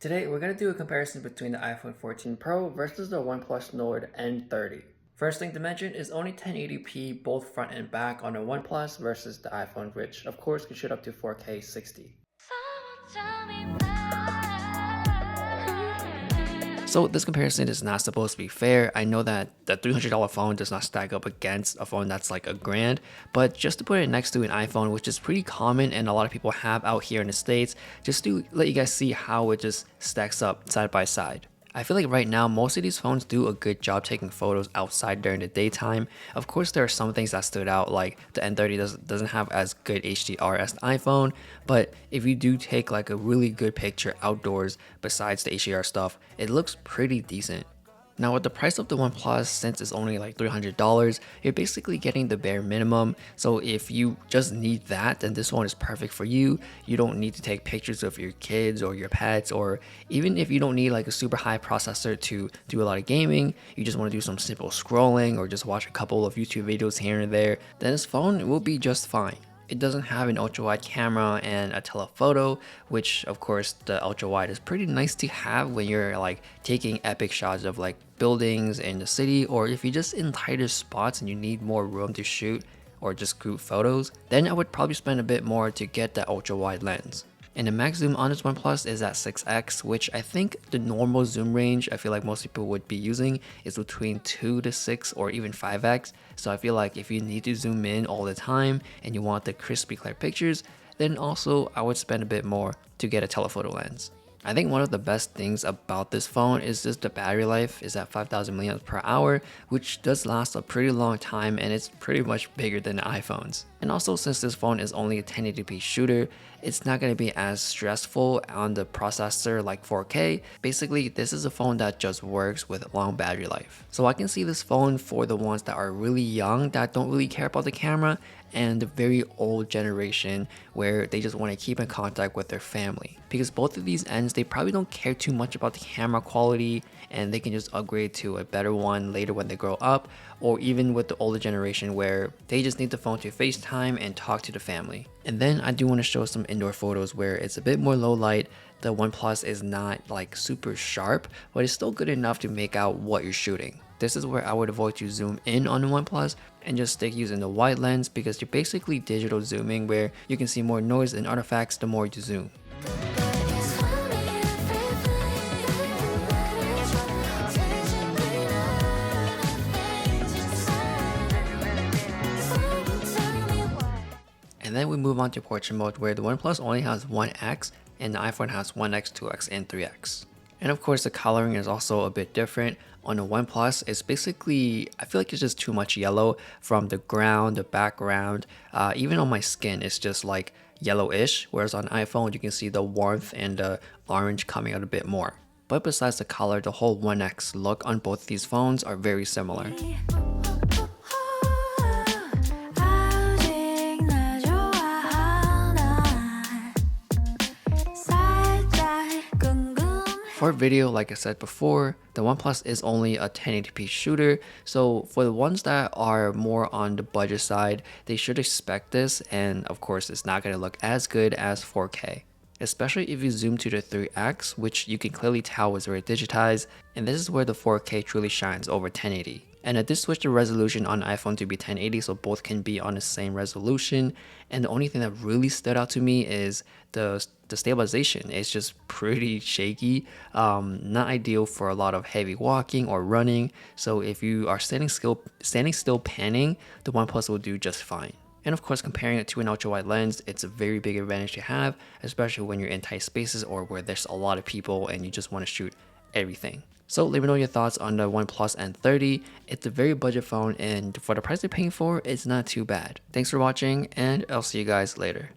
Today we're going to do a comparison between the iPhone 14 Pro versus the OnePlus N30. First thing to mention is only 1080p both front and back on the OnePlus versus the iPhone, which of course can shoot up to 4K 60. So this comparison is not supposed to be fair. I know that the $300 phone does not stack up against a phone that's like $1,000, but just to put it next to an iPhone, which is pretty common and a lot of people have out here in the States, just to let you guys see how it just stacks up side by side. I feel like right now most of these phones do a good job taking photos outside during the daytime. Of course there are some things that stood out, like the N30 doesn't have as good HDR as the iPhone, but if you do take like a really good picture outdoors besides the HDR stuff, it looks pretty decent. Now with the price of the OnePlus, since it's only like $300, you're basically getting the bare minimum. So if you just need that, then this one is perfect for you. You don't need to take pictures of your kids or your pets, or even if you don't need like a super high processor to do a lot of gaming, you just want to do some simple scrolling or just watch a couple of YouTube videos here and there, then this phone will be just fine. It doesn't have an ultra wide camera and a telephoto, which of course the ultra wide is pretty nice to have when you're like taking epic shots of like buildings in the city, or if you're just in tighter spots and you need more room to shoot or just group photos, then I would probably spend a bit more to get that ultra wide lens. And the max zoom on this OnePlus is at 6x, which I think the normal zoom range I feel like most people would be using is between 2 to 6 or even 5x. So I feel like if you need to zoom in all the time and you want the crispy clear pictures, then also I would spend a bit more to get a telephoto lens. I think one of the best things about this phone is just the battery life is at 5,000 mAh, which does last a pretty long time, and it's pretty much bigger than the iPhones. And also, since this phone is only a 1080p shooter, it's not going to be as stressful on the processor like 4K. Basically, this is a phone that just works with long battery life. So I can see this phone for the ones that are really young that don't really care about the camera, and the very old generation where they just want to keep in contact with their family. Because both of these ends, they probably don't care too much about the camera quality, and they can just upgrade to a better one later when they grow up, or even with the older generation where they just need the phone to FaceTime and talk to the family. And then I do want to show some indoor photos where it's a bit more low light. The OnePlus is not like super sharp, but it's still good enough to make out what you're shooting. This is where I would avoid to zoom in on the OnePlus and just stick using the wide lens, because you're basically digital zooming where you can see more noise and artifacts the more you zoom. And then we move on to portrait mode, where the OnePlus only has 1x and the iPhone has 1x, 2x, and 3x. And of course the coloring is also a bit different. On the OnePlus, it's basically, I feel like it's just too much yellow from the ground, the background, even on my skin it's just like yellowish, whereas on iPhone you can see the warmth and the orange coming out a bit more. But besides the color, the whole 1x look on both these phones are very similar. For video, like I said before, the OnePlus is only a 1080p shooter, so for the ones that are more on the budget side, they should expect this, and of course it's not going to look as good as 4K. Especially if you zoom to the 3x, which you can clearly tell was very digitized, and this is where the 4K truly shines over 1080. And I did switch the resolution on iPhone to be 1080, so both can be on the same resolution. And the only thing that really stood out to me is the stabilization. It's just pretty shaky, not ideal for a lot of heavy walking or running. So if you are standing still panning, the OnePlus will do just fine. And of course, comparing it to an ultra wide lens, it's a very big advantage to have, especially when you're in tight spaces or where there's a lot of people and you just want to shoot everything. So let me know your thoughts on the OnePlus N30. It's a very budget phone, and for the price you're paying for, it's not too bad. Thanks for watching, and I'll see you guys later.